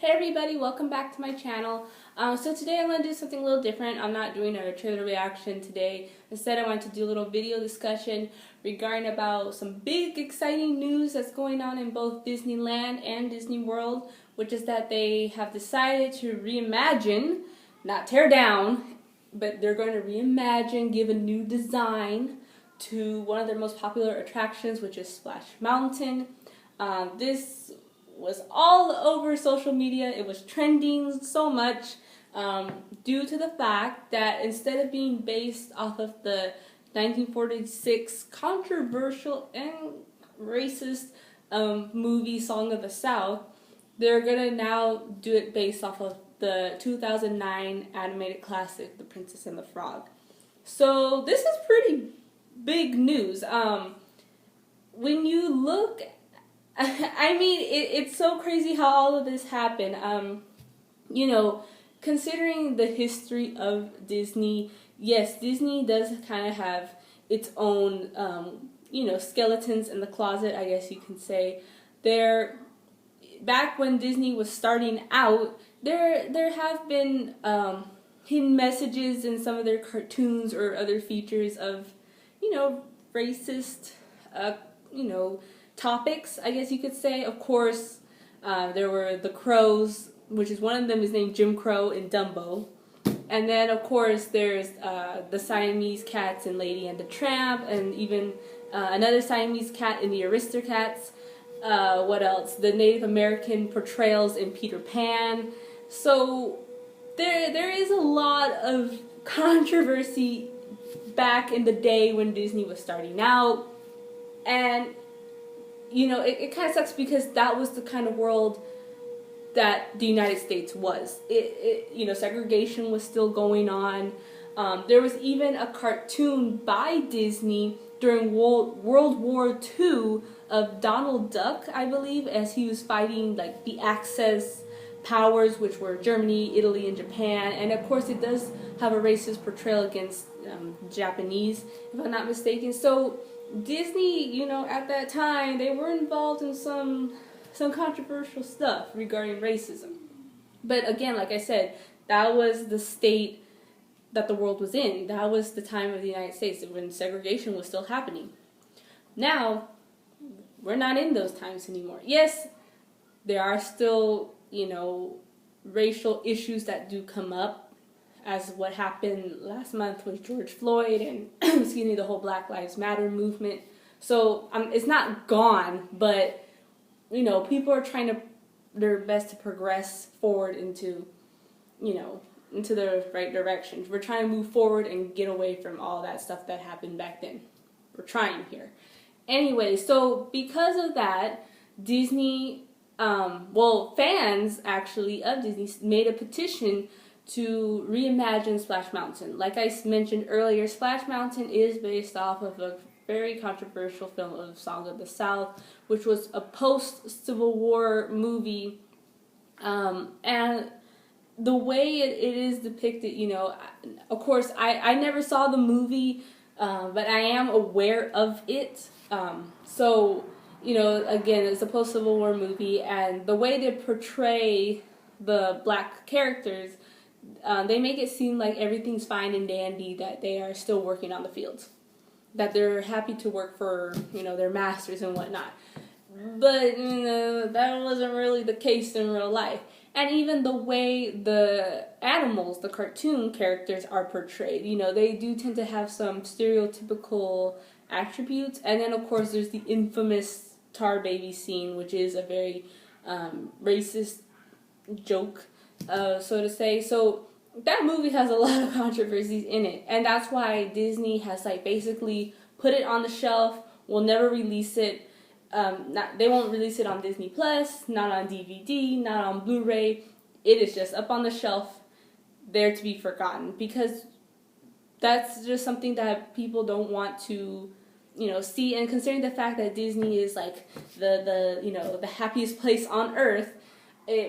Hey everybody, welcome back to my channel. So today I'm going to do something a little different. I'm not doing a trailer reaction today. Instead I want to do a little video discussion regarding about some big exciting news that's going on in both Disneyland and Disney World, which is that they have decided to reimagine, not tear down, but they're going to reimagine, give a new design to one of their most popular attractions, which is Splash Mountain. This was all over social media. It was trending so much due to the fact that instead of being based off of the 1946 controversial and racist movie Song of the South, they're gonna now do it based off of the 2009 animated classic, The Princess and the Frog. So this is pretty big news. When you look I mean, it's so crazy how all of this happened. You know, considering the history of Disney, yes, Disney does kind of have its own, you know, skeletons in the closet, I guess you can say. Back when Disney was starting out, there have been hidden messages in some of their cartoons or other features of, you know, racist, you know, topics, I guess you could say. Of course, there were the crows, which is one of them is named Jim Crow in Dumbo. And then, of course, there's the Siamese cats in Lady and the Tramp, and even another Siamese cat in the Aristocats. What else? The Native American portrayals in Peter Pan. So there is a lot of controversy back in the day when Disney was starting out. And you know, it kind of sucks because that was the kind of world that the United States was. You know, segregation was still going on. There was even a cartoon by Disney during World War II of Donald Duck, I believe, as he was fighting like the Axis powers, which were Germany, Italy, and Japan. And of course, it does have a racist portrayal against Japanese, if I'm not mistaken. So Disney, you know, at that time, they were involved in some controversial stuff regarding racism. But again, like I said, that was the state that the world was in. That was the time of the United States when segregation was still happening. Now, we're not in those times anymore. Yes, there are still, you know, racial issues that do come up, as what happened last month with George Floyd and excuse me, the whole Black Lives Matter movement. So it's not gone, but you know, people are trying their best to progress forward into, you know, into the right direction. We're trying to move forward and get away from all that stuff that happened back then. We're trying here. Anyway, so because of that, Disney, well, fans actually of Disney made a petition to reimagine Splash Mountain. Like I mentioned earlier, Splash Mountain is based off of a very controversial film of Song of the South, which was a post-Civil War movie. And the way it is depicted, you know, of course, I never saw the movie, but I am aware of it. So, you know, again, it's a post-Civil War movie, and the way they portray the black characters, they make it seem like everything's fine and dandy, that they are still working on the fields, that they're happy to work for, you know, their masters and whatnot. But, you know, that wasn't really the case in real life. And even the way the animals, the cartoon characters, are portrayed, you know, they do tend to have some stereotypical attributes. And then, of course, there's the infamous tar baby scene, which is a very racist joke, so to say. So that movie has a lot of controversies in it, and that's why Disney has like basically put it on the shelf. Will never release it. They won't release it on Disney Plus, not on DVD, not on Blu-ray. It is just up on the shelf, there to be forgotten, because that's just something that people don't want to, you know, see. And considering the fact that Disney is like the you know, the happiest place on earth,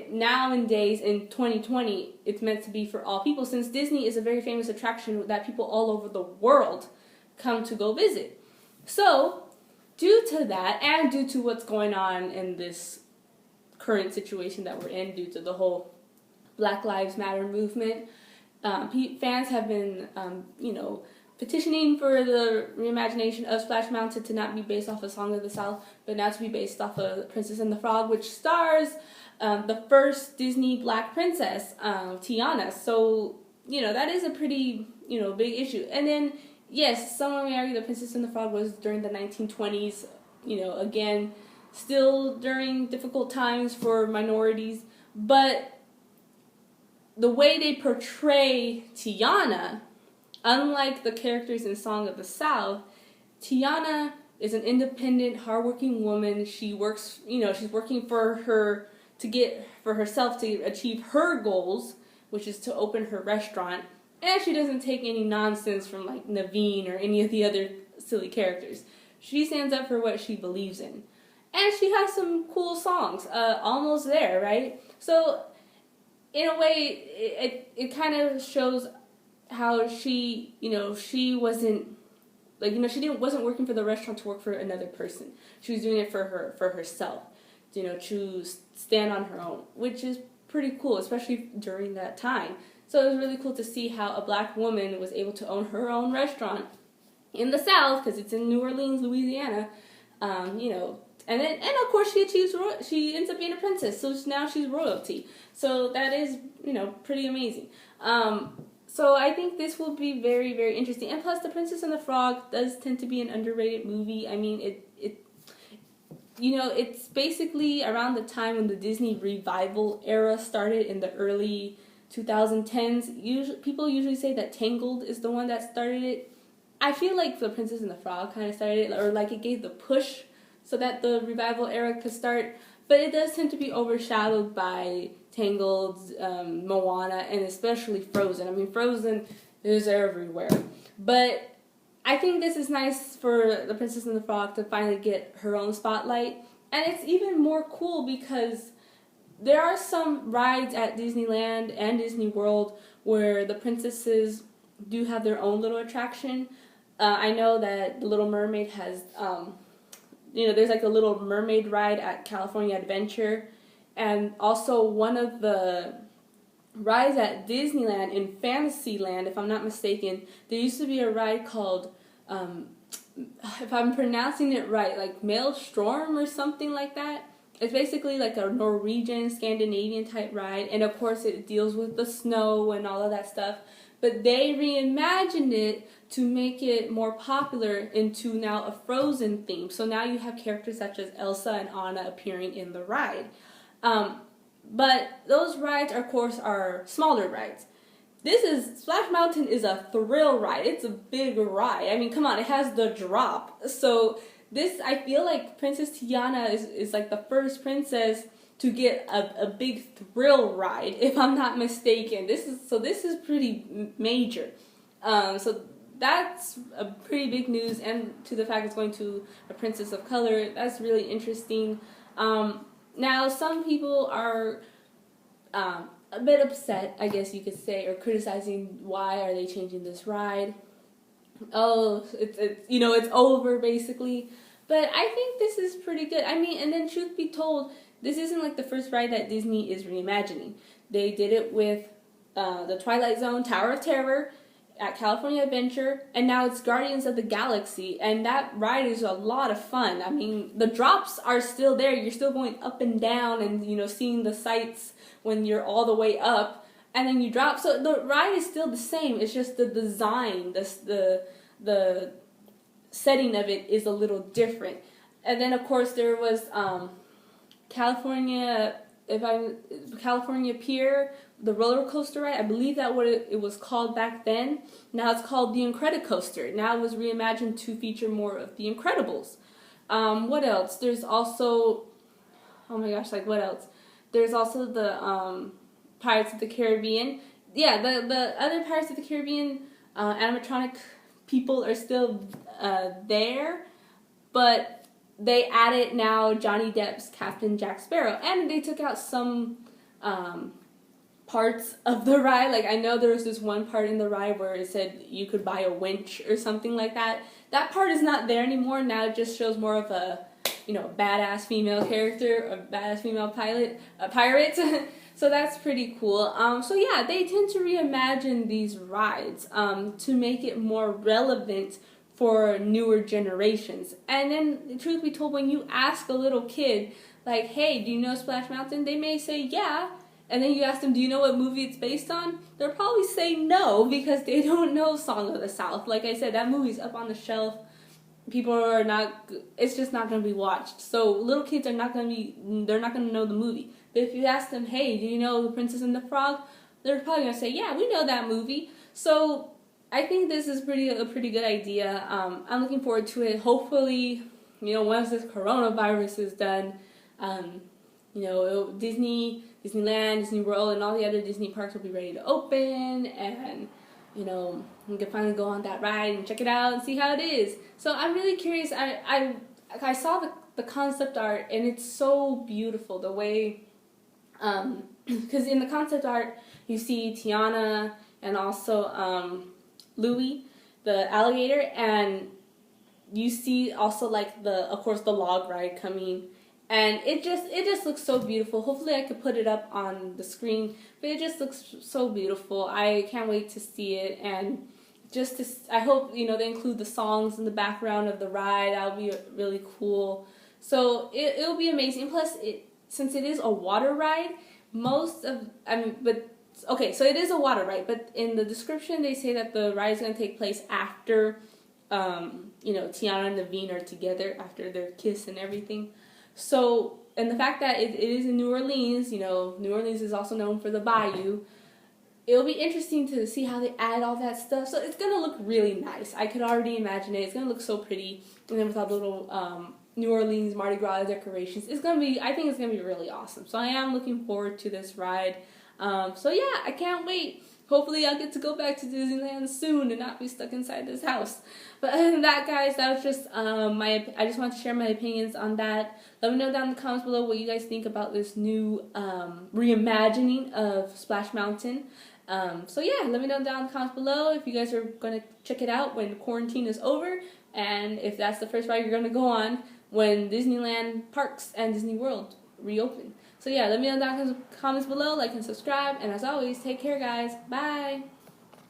nowadays in 2020, it's meant to be for all people, since Disney is a very famous attraction that people all over the world come to go visit. So, due to that, and due to what's going on in this current situation that we're in due to the whole Black Lives Matter movement. Fans have been, petitioning for the reimagination of Splash Mountain to not be based off of Song of the South, but now to be based off of Princess and the Frog, which stars the first Disney Black princess, Tiana. So, that is a pretty, big issue. And then, yes, someone may argue that Princess and the Frog was during the 1920s, again, still during difficult times for minorities, but the way they portray Tiana, unlike the characters in Song of the South, Tiana is an independent, hardworking woman. She works, she's working for herself to achieve her goals, which is to open her restaurant. And she doesn't take any nonsense from like Naveen or any of the other silly characters. She stands up for what she believes in. And she has some cool songs, Almost There, right? So, in a way, it kind of shows how she, she wasn't, wasn't working for the restaurant to work for another person. She was doing it for herself, to stand on her own, which is pretty cool, especially during that time. So it was really cool to see how a Black woman was able to own her own restaurant in the South, because it's in New Orleans, Louisiana, and of course she ends up being a princess, so now she's royalty. So that is, pretty amazing. So I think this will be very, very interesting. And plus, The Princess and the Frog does tend to be an underrated movie. I mean, it's basically around the time when the Disney revival era started in the early 2010s. People usually say that Tangled is the one that started it. I feel like The Princess and the Frog kind of started it, or like it gave the push so that the revival era could start. But it does tend to be overshadowed by Tangled, Moana, and especially Frozen. I mean, Frozen is everywhere. But I think this is nice for The Princess and the Frog to finally get her own spotlight. And it's even more cool because there are some rides at Disneyland and Disney World where the princesses do have their own little attraction. I know that The Little Mermaid has, there's like a Little Mermaid ride at California Adventure. And also one of the rides at Disneyland in Fantasyland, if I'm not mistaken, there used to be a ride called, if I'm pronouncing it right, like Maelstrom or something like that. It's basically like a Norwegian, Scandinavian type ride. And of course it deals with the snow and all of that stuff. But they reimagined it to make it more popular into now a Frozen theme. So now you have characters such as Elsa and Anna appearing in the ride. But those rides, of course, are smaller rides. Splash Mountain is a thrill ride. It's a big ride. I mean, come on, it has the drop. So I feel like Princess Tiana is like the first princess to get a big thrill ride, if I'm not mistaken. This is pretty major. So that's a pretty big news, and to the fact it's going to a princess of color, that's really interesting. Now, some people are a bit upset, I guess you could say, or criticizing why are they changing this ride. Oh, it's over, basically. But I think this is pretty good. I mean, and then truth be told, this isn't like the first ride that Disney is reimagining. They did it with the Twilight Zone Tower of Terror at California Adventure, and now it's Guardians of the Galaxy, and that ride is a lot of fun. I mean, the drops are still there. You're still going up and down and, seeing the sights when you're all the way up, and then you drop. So the ride is still the same. It's just the design, the setting of it is a little different. And then, of course, there was California Pier, the roller coaster ride. I believe that what it was called back then. Now it's called the Incredicoaster. Now it was reimagined to feature more of the Incredibles. What else? There's also, oh my gosh, like what else? There's also the Pirates of the Caribbean. Yeah, the other Pirates of the Caribbean animatronic people are still there, but they added now Johnny Depp's Captain Jack Sparrow, and they took out some parts of the ride. Like, I know there was this one part in the ride where it said you could buy a winch or something like that. That part is not there anymore. Now it just shows more of a a badass female character, a badass female pirate. So that's pretty cool. So yeah, they tend to reimagine these rides to make it more relevant for newer generations. And then, truth be told, when you ask a little kid, like, hey, do you know Splash Mountain? They may say, yeah. And then you ask them, do you know what movie it's based on? They'll probably say no, because they don't know Song of the South. Like I said, that movie's up on the shelf. People are not, it's just not going to be watched. So little kids are not going to be, they're not going to know the movie. But if you ask them, hey, do you know The Princess and the Frog? They're probably going to say, yeah, we know that movie. So I think this is a pretty good idea. I'm looking forward to it. Hopefully, once this coronavirus is done, Disneyland, Disney World, and all the other Disney parks will be ready to open, and we can finally go on that ride and check it out and see how it is. So I'm really curious. I saw the concept art, and it's so beautiful the way, because in the concept art you see Tiana and also Louie, the alligator, and you see also of course the log ride coming. And it just looks so beautiful. Hopefully I could put it up on the screen, but it just looks so beautiful. I can't wait to see it, and I hope they include the songs in the background of the ride. That'll be really cool. So it'll be amazing. Plus, since it is a water ride, so it is a water ride, but in the description they say that the ride is going to take place after Tiana and Naveen are together, after their kiss and everything. So, and the fact that it is in New Orleans, New Orleans is also known for the bayou. It'll be interesting to see how they add all that stuff. So it's going to look really nice. I could already imagine it. It's going to look so pretty. And then with all the little New Orleans Mardi Gras decorations, I think it's going to be really awesome. So I am looking forward to this ride. So yeah, I can't wait. Hopefully I'll get to go back to Disneyland soon and not be stuck inside this house. But other than that, guys, that was just I just want to share my opinions on that. Let me know down in the comments below what you guys think about this new reimagining of Splash Mountain. So yeah, let me know down in the comments below if you guys are going to check it out when quarantine is over, and if that's the first ride you're going to go on when Disneyland parks and Disney World reopen. So yeah, let me know down in the comments below, like and subscribe, and as always, take care, guys. Bye!